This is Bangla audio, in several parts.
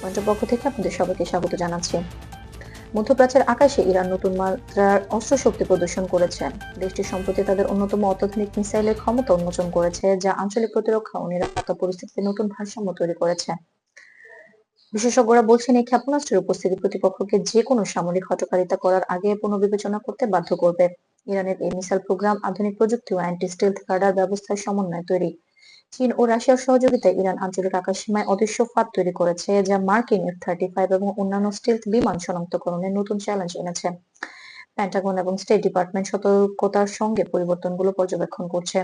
পয়েন্টের পক্ষ থেকে আপনাদের সবাইকে স্বাগত জানাচ্ছি। মধ্যপ্রাচ্যের আকাশে ইরান নতুন মাত্রার অস্ত্র শক্তি প্রদর্শন করেছে। দেশটি সম্প্রতি তাদের অন্যতম অত্যাধুনিক মিসাইলের ক্ষমতা উন্মোচন করেছে, যা আঞ্চলিক প্রতিরক্ষা ও নিরাপত্তা পরিস্থিতিতে নতুন ভারসাম্য তৈরি করেছে। বিশেষজ্ঞরা বলছেন, এই ক্ষেপণাস্ত্রের উপস্থিতি প্রতিপক্ষকে যে কোনো সামরিক হঠকারিতা করার আগে পুনর্বিবেচনা করতে বাধ্য করবে। ইরানের এই মিসাইল প্রোগ্রাম আধুনিক প্রযুক্তি ও অ্যান্টি স্টেলথ রাডার ব্যবস্থার সমন্বয়ে তৈরি। চীন ও রাশিয়ার সহযোগিতায় ইরান আঞ্চলিক আকাশসীমায় অদৃশ্য ফাঁদ তৈরি করেছে, যা মার্কিন F-35 এবং অন্যান্য স্টিলথ বিমান শনাক্তকরণে নতুন চ্যালেঞ্জ এনেছে। পেন্টাগন এবং স্টেট ডিপার্টমেন্ট সতর্কতার সঙ্গে পরিবর্তনগুলো পর্যবেক্ষণ করছে।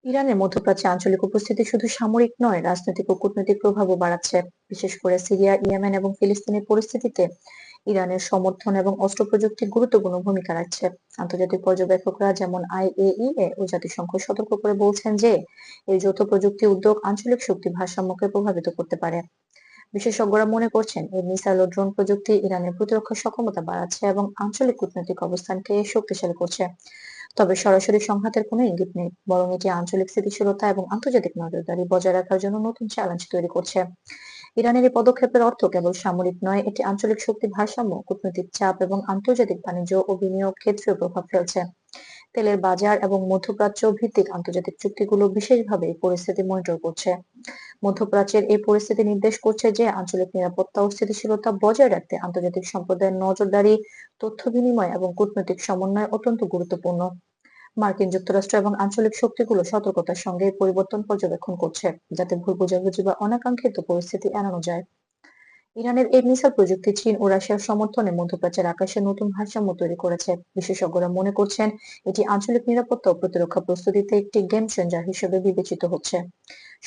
ইরানের মধ্যপ্রাচ্যে আঞ্চলিক উপস্থিতি শুধু সামরিক নয়, রাজনৈতিক ও কূটনৈতিক প্রভাবও বাড়াচ্ছে। বিশেষ করে সিরিয়া, ইয়েমেন এবং ফিলিস্তিনের পরিস্থিতিতে ইরানের সমর্থন এবং অস্ত্র প্রযুক্তি গুরুত্বপূর্ণ ভূমিকা রাখছে। আন্তর্জাতিক পর্যবেক্ষকরা যেমন IAEA ও জাতিসংঘ সতর্ক করে বলছেন যে এই যৌথ প্রযুক্তি উদ্যোগ আঞ্চলিক শক্তি ভারসাম্যকে প্রভাবিত করতে পারে। বিশেষজ্ঞরা মনে করছেন, এই মিসাইল ও ড্রোন প্রযুক্তি ইরানের প্রতিরক্ষা সক্ষমতা বাড়াচ্ছে এবং আঞ্চলিক কূটনৈতিক অবস্থানকে শক্তিশালী করছে। তবে সরাসরি সংঘাতের কোনো ইঙ্গিত নেই, বরং এটি আঞ্চলিক স্থিতিশীলতা এবং আন্তর্জাতিক নজরদারি বজায় রাখার জন্য নতুন চ্যালেঞ্জ তৈরি করছে। ইরানের এই পদক্ষেপের অর্থ কেবল সামরিক নয়, এটি আঞ্চলিক শক্তি ভারসাম্য, কূটনৈতিক চাপ এবং আন্তর্জাতিক বাণিজ্য ও বিনিয়োগ ক্ষেত্রেও প্রভাব ফেলছে। তেলের বাজার এবং মধ্যপ্রাচ্য ভিত্তিক আন্তর্জাতিক চুক্তিগুলো বিশেষভাবে এই পরিস্থিতি মনিটর করছে। মধ্যপ্রাচ্যের এই পরিস্থিতি নির্দেশ করছে যে আঞ্চলিক নিরাপত্তা ও স্থিতিশীলতা বজায় রাখতে আন্তর্জাতিক সম্প্রদায়ের নজরদারি, তথ্য বিনিময় এবং কূটনৈতিক সমন্বয় অত্যন্ত গুরুত্বপূর্ণ। মার্কিন যুক্তরাষ্ট্র এবং আঞ্চলিক শক্তিগুলো সতর্কতার সঙ্গে এই পরিবর্তন পর্যবেক্ষণ করছে, যাতে ভুল বোঝাবুঝি বা অনাকাঙ্ক্ষিত পরিস্থিতি এড়ানো যায়। ইরানের এই মিসাইল প্রযুক্তি চীন ও রাশিয়ার সমর্থনে মধ্যপ্রাচ্যের আকাশে নতুন ভারসাম্য তৈরি করেছে। বিশেষজ্ঞরা মনে করছেন, এটি আঞ্চলিক নিরাপত্তা ও প্রতিরক্ষা প্রস্তুতিতে একটি গেম চেঞ্জার হিসেবে বিবেচিত হচ্ছে।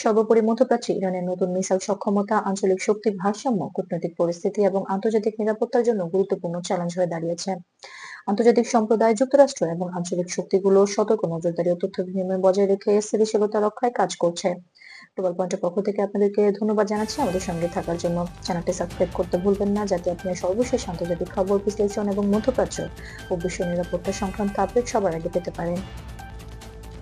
সর্বোপরি মধ্যপ্রাচ্যে ইরানের নতুন মিসাইল সক্ষমতা আঞ্চলিক শক্তির ভারসাম্য, কূটনৈতিক পরিস্থিতি এবং আন্তর্জাতিক নিরাপত্তার জন্য গুরুত্বপূর্ণ চ্যালেঞ্জ হয়ে দাঁড়িয়েছে। আন্তর্জাতিক সম্প্রদায়, যুক্তরাষ্ট্র এবং আঞ্চলিক শক্তিগুলো সতর্ক নজরদারি ও তথ্য বিনিময় বজায় রেখে স্থিতিশীলতা রক্ষায় কাজ করছে। গ্লোবাল পয়েন্টের পক্ষ থেকে আপনাদেরকে ধন্যবাদ জানাচ্ছি আমাদের সঙ্গে থাকার জন্য। চ্যানেলটি সাবস্ক্রাইব করতে ভুলবেন না, যাতে আপনি সর্বশেষ আন্তর্জাতিক খবর, বিশ্লেষণ এবং মধ্যপ্রাচ্য ও বিশ্ব নিরাপত্তা সংক্রান্ত আপডেট সবার আগে পেতে পারেন।